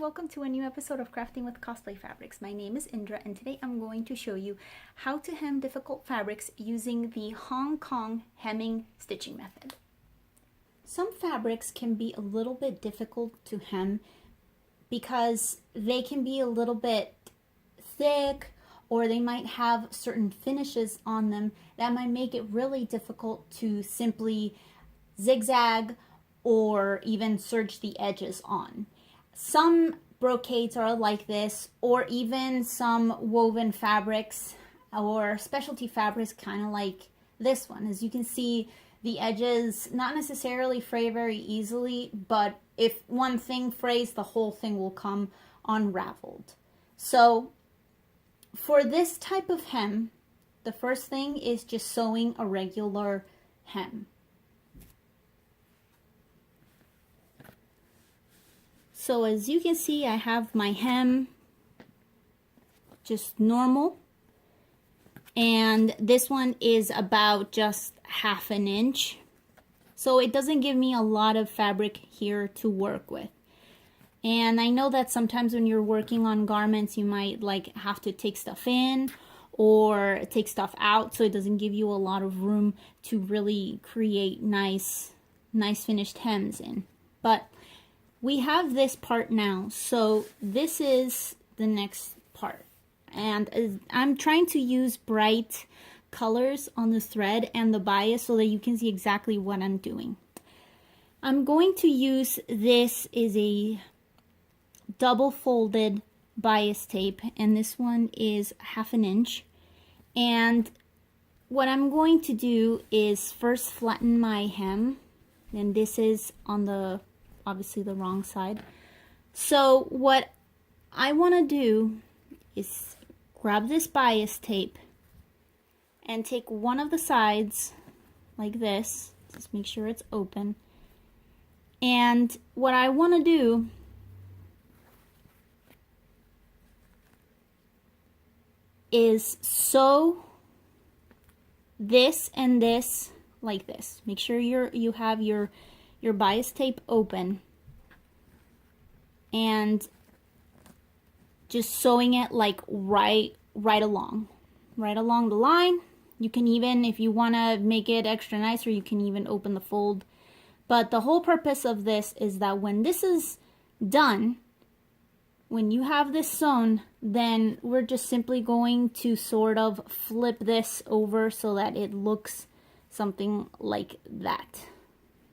welcome to a new episode of Crafting with Cosplay Fabrics. My name is Indra and today I'm going to show you how to hem difficult fabrics using the Hong Kong hemming stitching method. Some fabrics can be a little bit difficult to hem because they can be a little bit thick or they might have certain finishes on them that might make it really difficult to simply zigzag or even serge the edges on. Some brocades are like this, or even some woven fabrics or specialty fabrics kind of like this one. As you can see, the edges not necessarily fray very easily, but if one thing frays, the whole thing will come unraveled. So for this type of hem, the first thing is just sewing a regular hem. So as you can see, I have my hem just normal, and this one is about just ½ an inch. So it doesn't give me a lot of fabric here to work with. And I know that sometimes when you're working on garments, you might have to take stuff in or take stuff out, so it doesn't give you a lot of room to really create nice finished hems in. But we have this part now, so this is the next part. And I'm trying to use bright colors on the thread and the bias so that you can see exactly what I'm doing. I'm going to use, this is a double folded bias tape, and this one is ½ an inch. And what I'm going to do is first flatten my hem, and this is on the obviously the wrong side. So what I want to do is grab this bias tape and take one of the sides like this, just make sure it's open, and what I want to do is sew this and this like this. Make sure you have your bias tape open and just sewing it like right along the line. You can even, if you want to make it extra nicer, you can even open the fold. But the whole purpose of this is that when this is done, when you have this sewn, then we're just simply going to sort of flip this over so that it looks something like that.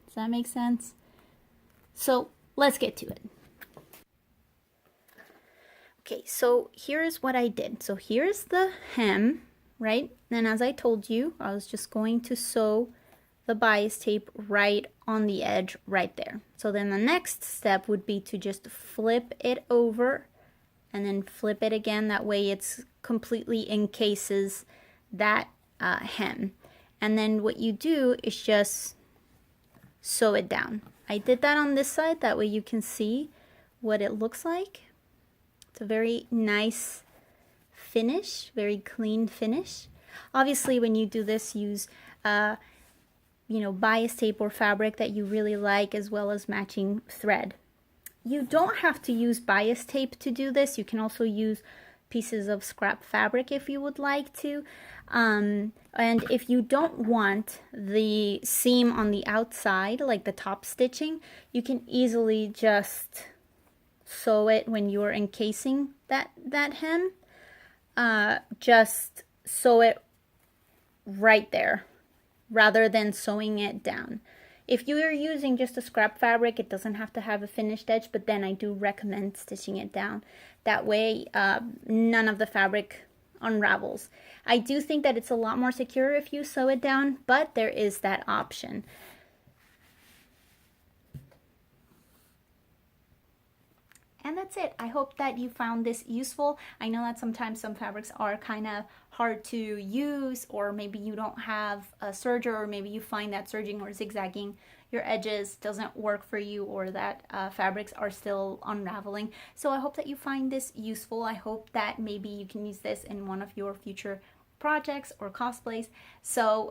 Does that make sense? So let's get to it. Okay, so here's what I did. So here's the hem, right? And as I told you, I was just going to sew the bias tape right on the edge right there. So then the next step would be to just flip it over and then flip it again. That way it's completely encases that hem. And then what you do is just sew it down. I did that on this side, that way you can see what it looks like. It's a very nice finish, very clean finish. Obviously when you do this, use bias tape or fabric that you really like, as well as matching thread. You don't have to use bias tape to do this. You can also use pieces of scrap fabric if you would like to. And if you don't want the seam on the outside, like the top stitching, you can easily just sew it when you're encasing that hem. Just sew it right there rather than sewing it down. If you are using just a scrap fabric, it doesn't have to have a finished edge, but then I do recommend stitching it down. That way none of the fabric unravels. I do think that it's a lot more secure if you sew it down, but there is that option. And that's it. I hope that you found this useful. I know that sometimes some fabrics are kind of hard to use, or maybe you don't have a serger, or maybe you find that serging or zigzagging your edges doesn't work for you, or that fabrics are still unraveling. So I hope that you find this useful. I hope that maybe you can use this in one of your future projects or cosplays. So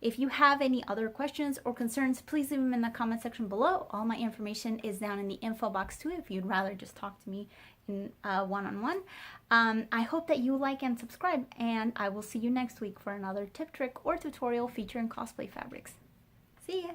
If you have any other questions or concerns, please leave them in the comment section below. All my information is down in the info box too if you'd rather just talk to me in one-on-one. I hope that you like and subscribe, and I will see you next week for another tip, trick, or tutorial featuring cosplay fabrics. See ya!